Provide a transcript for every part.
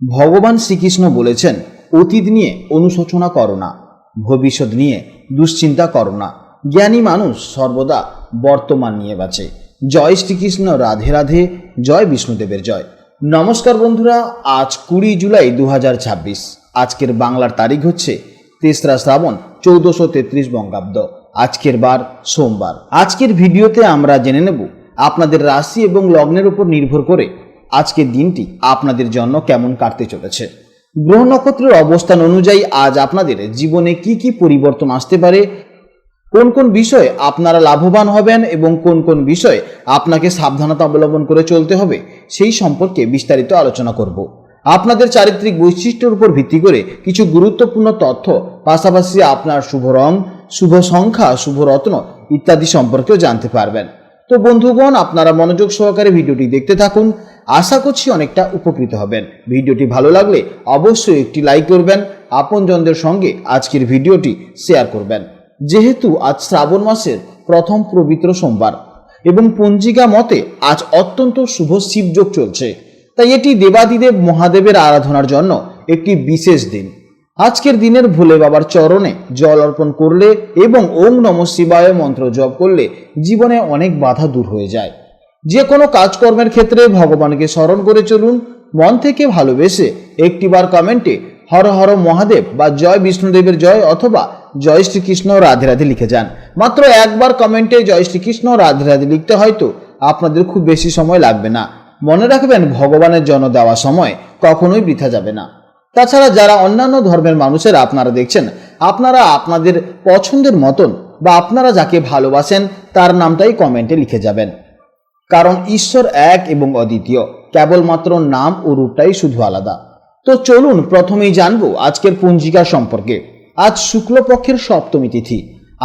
ভগবান শ্রীকৃষ্ণ বলেছেন, অতীত নিয়ে অনুশোচনা করো না, ভবিষ্যৎ নিয়ে দুশ্চিন্তা করো না। জ্ঞানী মানুষ সর্বদা বর্তমান নিয়ে বাঁচে। জয় শ্রীকৃষ্ণ, রাধে রাধে, জয় বিষ্ণুদেবের জয়। নমস্কার বন্ধুরা, আজ 20 জুলাই 2026। আজকের বাংলার তারিখ হচ্ছে 3রা শ্রাবণ 1433 বঙ্গাব্দ। আজকের বার সোমবার। আজকের ভিডিওতে আমরা জেনে নেব আপনাদের রাশি এবং লগ্নের উপর নির্ভর করে আজকের দিনটি আপনাদের জন্য কেমন কাটতে চলেছে। গ্রহ নক্ষত্রের অবস্থান অনুযায়ী আজ আপনাদের জীবনে কি কি পরিবর্তন আসতে পারে, কোন কোন বিষয়ে আপনারা লাভবান হবেন এবং কোন কোন বিষয়ে আপনাকে সাবধানতা অবলম্বন করে চলতে হবে, সেই সম্পর্কে বিস্তারিত আলোচনা করব। আপনাদের চারিত্রিক বৈশিষ্ট্যের উপর ভিত্তি করে কিছু গুরুত্বপূর্ণ তথ্য, পাশাপাশি আপনার শুভ রং, শুভ সংখ্যা, শুভ রত্ন ইত্যাদি সম্পর্কেও জানতে পারবেন। তো বন্ধুগণ, আপনারা মনোযোগ সহকারে ভিডিওটি দেখতে থাকুন। আশা করছি অনেকটা উপকৃত হবেন। ভিডিওটি ভালো লাগলে অবশ্যই একটি লাইক করবেন, আপনজনদের সঙ্গে আজকের ভিডিওটি শেয়ার করবেন। যেহেতু আজ শ্রাবণ মাসের প্রথম পবিত্র সোমবার এবং পঞ্জিকা মতে আজ অত্যন্ত শুভ শিবযোগ চলছে, তাই এটি দেবাদিদেব মহাদেবের আরাধনার জন্য একটি বিশেষ দিন। আজকের দিনের ভোলে বাবার চরণে জল অর্পণ করলে এবং ওম নমঃ শিবায় মন্ত্র জপ করলে জীবনে অনেক বাধা দূর হয়ে যায়। যে কোনো কাজকর্মের ক্ষেত্রে ভগবানকে স্মরণ করে চলুন। মন থেকে ভালোবেসে একটিবার কমেন্টে হর হর মহাদেব বা জয় বিষ্ণুদেবের জয় অথবা জয় শ্রীকৃষ্ণ রাধে রাধে লিখে যান। মাত্র একবার কমেন্টে জয় শ্রীকৃষ্ণ রাধে রাধে লিখতে হয়তো আপনাদের খুব বেশি সময় লাগবে না। মনে রাখবেন, ভগবানের জন্য দেওয়া সময় কখনোই বৃথা যাবে না। তাছাড়া যারা অন্যান্য ধর্মের মানুষেরা আপনারা দেখছেন, আপনারা আপনাদের পছন্দের মতন বা আপনারা যাকে ভালোবাসেন তার নামটাই কমেন্টে লিখে যাবেন, কারণ ঈশ্বর এক এবং অদ্বিতীয়, কেবলমাত্র নাম ও রূপটাই শুধু আলাদা। তো চলুন প্রথমেই জানবো আজকের পঞ্জিকা সম্পর্কে। আজ শুক্লপক্ষের সপ্তমী তিথি।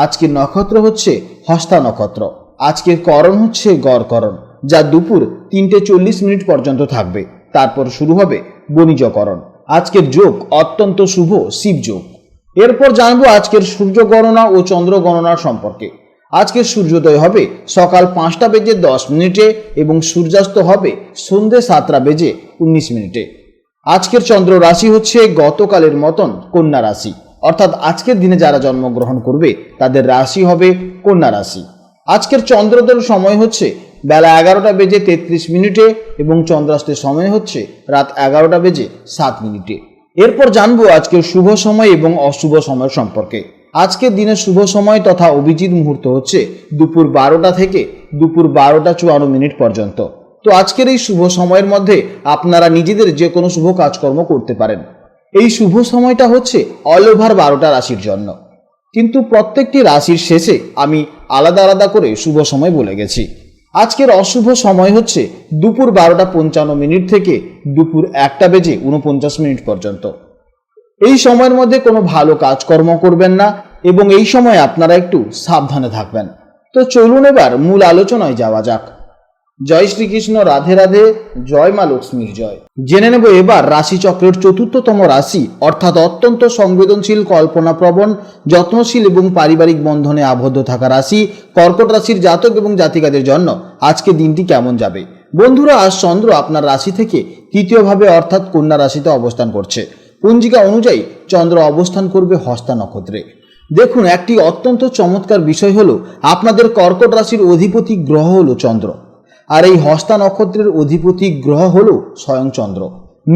আজকের নক্ষত্র হচ্ছে হস্তা নক্ষত্র। আজকের করণ হচ্ছে গড়করণ, যা দুপুর 3:40 পর্যন্ত থাকবে। তারপর শুরু হবে বণিজকরণ। আজকের যোগ অত্যন্ত শুভ শিবযোগ। এরপর জানবো আজকের সূর্য গণনা ও চন্দ্র গণনার সম্পর্কে। আজকের সূর্যোদয় হবে সকাল 5:10 এবং সূর্যাস্ত হবে সন্ধ্যে 7:19। আজকের চন্দ্র রাশি হচ্ছে গতকালের মতন কন্যা রাশি, অর্থাৎ আজকের দিনে যারা জন্মগ্রহণ করবে তাদের রাশি হবে কন্যা রাশি। আজকের চন্দ্রোদয়ের সময় হচ্ছে বেলা 11:33 এবং চন্দ্রাস্তের সময় হচ্ছে রাত 11:07। এরপর জানবো আজকের শুভ সময় এবং অশুভ সময় সম্পর্কে। আজকের দিনের শুভ সময় তথা অভিজিৎ মুহূর্ত হচ্ছে দুপুর 12টা থেকে দুপুর 12:54 পর্যন্ত। তো আজকের এই শুভ সময়ের মধ্যে আপনারা নিজেদের যে কোনো শুভ কাজকর্ম করতে পারেন। এই শুভ সময়টা হচ্ছে অল ওভার 12টা রাশির জন্য, কিন্তু প্রত্যেকটি রাশির শেষে আমি আলাদা আলাদা করে শুভ সময় বলে গেছি। আজকের অশুভ সময় হচ্ছে দুপুর 12:55 থেকে দুপুর 1:49 পর্যন্ত। এই সময়ের মধ্যে কোনো ভালো কাজকর্ম করবেন না এবং এই সময় আপনারা একটু সাবধানে থাকবেন। তো চলুন এবার মূল আলোচনায় যাওয়া যাক। জয় শ্রীকৃষ্ণ, রাধে রাধে, জয় মা লক্ষ্মীর জয়। জেনে নেব এবার রাশিচক্রের 4র্থতম রাশি, অর্থাৎ অত্যন্ত সংবেদনশীল, কল্পনাপ্রবণ, যত্নশীল এবং পারিবারিক বন্ধনে আবদ্ধ থাকা রাশি কর্কট রাশির জাতক এবং জাতিকাদের জন্য আজকে দিনটি কেমন যাবে। বন্ধুরা, আজ চন্দ্র আপনার রাশি থেকে 3য় অর্থাৎ কন্যা রাশিতে অবস্থান করছে। পঞ্জিকা অনুযায়ী চন্দ্র অবস্থান করবে হস্তা নক্ষত্রে। দেখুন, একটি অত্যন্ত চমৎকার বিষয় হলো আপনাদের কর্কট রাশির অধিপতি গ্রহ হলো চন্দ্র, আর এই হস্তা নক্ষত্রের অধিপতি গ্রহ হলো স্বয়ং চন্দ্র।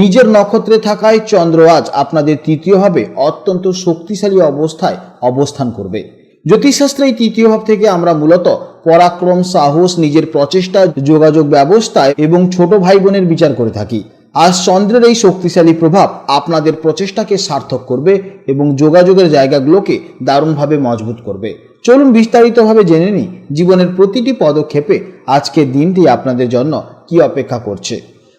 নিজের নক্ষত্রে থাকায় চন্দ্র আজ আপনাদের 3য় অত্যন্ত শক্তিশালী অবস্থায় অবস্থান করবে। জ্যোতিষশাস্ত্রে এই 3য় ভাব থেকে আমরা মূলত পরাক্রম, সাহস, নিজের প্রচেষ্টা, যোগাযোগ ব্যবস্থায় এবং ছোট ভাই বোনের বিচার করে থাকি। আজ চন্দ্রের এই শক্তিশালী প্রভাব আপনাদের প্রচেষ্টাকে সার্থক করবে এবং যোগাযোগের জায়গাগুলোকে দারুণভাবে মজবুত করবে। চলুন বিস্তারিতভাবে জেনে নিই জীবনের প্রতিটি পদক্ষেপে আজকের দিনটি আপনাদের জন্য কি অপেক্ষা করছে।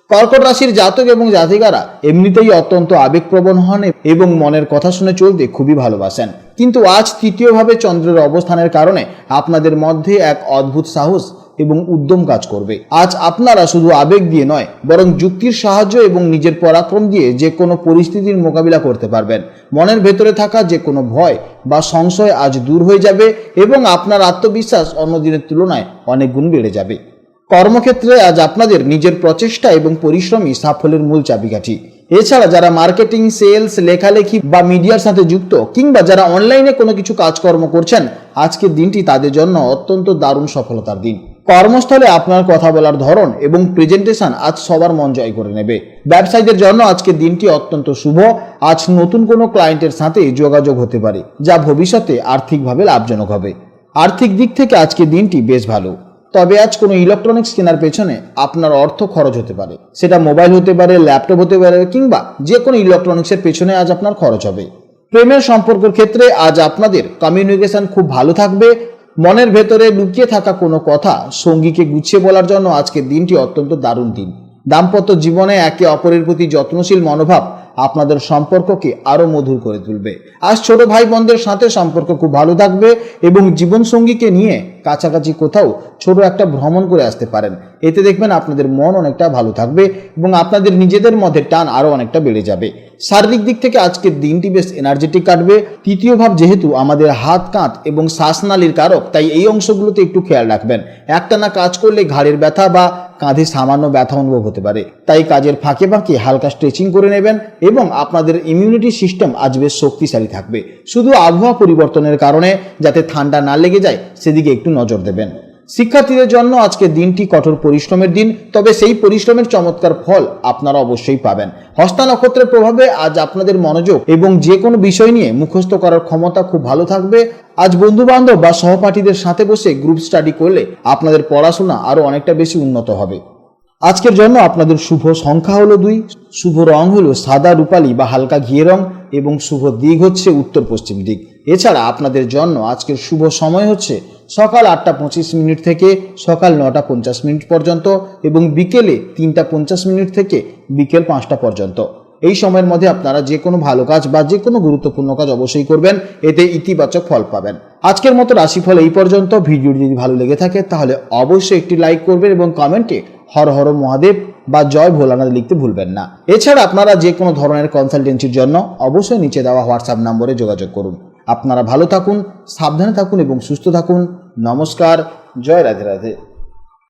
কর্কট রাশির জাতক এবং জাতিকারা এমনিতেই অত্যন্ত আবেগপ্রবণ হন এবং মনের কথা শুনে চলতে খুবই ভালোবাসেন, কিন্তু আজ 3য় চন্দ্রের অবস্থানের কারণে আপনাদের মধ্যে এক অদ্ভুত সাহস এবং উদ্যম কাজ করবে। আজ আপনারা শুধু আবেগ দিয়ে নয়, বরং যুক্তির সাহায্য এবং নিজের পরাক্রম দিয়ে যে কোনো পরিস্থিতির মোকাবিলা করতে পারবেন। মনের ভেতরে থাকা যে কোনো ভয় বা সংশয় আজ দূর হয়ে যাবে এবং আপনার আত্মবিশ্বাস অন্য দিনের তুলনায় অনেক গুণ বেড়ে যাবে। কর্মক্ষেত্রে আজ আপনাদের নিজের প্রচেষ্টা এবং পরিশ্রমই সাফল্যের মূল চাবিকাঠি। এছাড়া যারা মার্কেটিং, সেলস, লেখালেখি বা মিডিয়ার সাথে যুক্ত কিংবা যারা অনলাইনে কোনো কিছু কাজকর্ম করছেন, আজকের দিনটি তাদের জন্য অত্যন্ত দারুণ সফলতার দিন। কর্মস্থলে আপনার কথা বলার ধরন এবং প্রেজেন্টেশন আজ সবার মন জয় করে নেবে। ব্যবসায়ীদের জন্য আজকের দিনটি অত্যন্ত শুভ। আজ নতুন কোনো ক্লায়েন্টের সাথে যোগাযোগ হতে পারে, যা ভবিষ্যতে আর্থিকভাবে লাভজনক হবে। আর্থিক দিক থেকে আজকের দিনটি বেশ ভালো। তবে আজ কোনো ইলেকট্রনিক্স কেনার পেছনে আপনার অর্থ খরচ হতে পারে, সেটা মোবাইল হতে পারে, ল্যাপটপ হতে পারে কিংবা যে কোনো ইলেকট্রনিক্সের পেছনে আজ আপনার খরচ হবে। প্রেমের সম্পর্কের ক্ষেত্রে আজ আপনাদের কমিউনিকেশন খুব ভালো থাকবে। মনের ভেতরে লুকিয়ে থাকা কোনো কথা সঙ্গীকে গুছিয়ে বলার জন্য আজকের দিনটি অত্যন্ত দারুণ দিন। দাম্পত্য জীবনে একে অপরের প্রতি যত্নশীল মনোভাব আপনাদের সম্পর্ককে আরো মধুর করে তুলবে। আজ ছোট ভাই বোনদের সাথে সম্পর্ক খুব ভালো থাকবে এবং জীবনসঙ্গীকে নিয়ে কাছাকাছি কোথাও ছোট একটা ভ্রমণ করে আসতে পারেন। এতে দেখবেন আপনাদের মন অনেকটা ভালো থাকবে এবং আপনাদের নিজেদের মধ্যে টান আরো অনেকটা বেড়ে যাবে। শারীরিক দিক থেকে আজকের দিনটি বেশ এনার্জেটিক কাটবে। তৃতীয় ভাব যেহেতু আমাদের হাত, কাঁধ এবং শ্বাসনালীর কারক, তাই এই অংশগুলোতে একটু খেয়াল রাখবেন। একটানা কাজ করলে ঘাড়ের ব্যথা বা কাঁধে সামান্য ব্যথা অনুভব হতে পারে, তাই কাজের ফাঁকে ফাঁকে হালকা স্ট্রেচিং করে নেবেন এবং আপনাদের ইমিউনিটি সিস্টেম আজ বেশ শক্তিশালী থাকবে। শুধু আবহাওয়া পরিবর্তনের কারণে যাতে ঠান্ডা না লেগে যায় সেদিকে একটু নজর দেবেন। শিক্ষার্থীদের জন্য আজকের দিনটি কঠোর পরিশ্রমের দিন, তবে সেই পরিশ্রমের চমৎকার ফল আপনারা অবশ্যই পাবেন। হস্তা নক্ষত্রের প্রভাবে আজ আপনাদের মনোযোগ এবং যে কোনো বিষয় নিয়ে মুখস্থ করার ক্ষমতা খুব ভালো থাকবে। আজ বন্ধু বান্ধব বা সহপাঠীদের সাথে বসে গ্রুপ স্টাডি করলে আপনাদের পড়াশোনা আরো অনেকটা বেশি উন্নত হবে। আজকের জন্য আপনাদের শুভ সংখ্যা হলো 2, শুভ রং হলো সাদা, রূপালী বা হালকা ঘিয়ে রং এবং শুভ দিক হচ্ছে উত্তর পশ্চিম দিক। এছাড়া আপনাদের জন্য আজকের শুভ সময় হচ্ছে সকাল 8:25 থেকে সকাল 9:50 পর্যন্ত এবং বিকেলে 3:50 থেকে বিকেল 5টা পর্যন্ত। এই সময়ের মধ্যে আপনারা যে কোনো ভালো কাজ বা যে কোনো গুরুত্বপূর্ণ কাজ অবশ্যই করবেন, এতে ইতিবাচক ফল পাবেন। আজকের মতো রাশিফল এই পর্যন্ত। ভিডিওটি যদি ভালো লেগে থাকে তাহলে অবশ্যই একটি লাইক করবেন এবং কমেন্টে হর হর মহাদেব বা জয় ভোলানাথ লিখতে ভুলবেন না। এছাড়া আপনারা যে কোনো ধরনের কনসালটেন্সির জন্য অবশ্যই নিচে দেওয়া হোয়াটসঅ্যাপ নম্বরে যোগাযোগ করুন। আপনারা ভালো থাকুন, সাবধানে থাকুন এবং সুস্থ থাকুন। নমস্কার, জয় রাধে রাধে।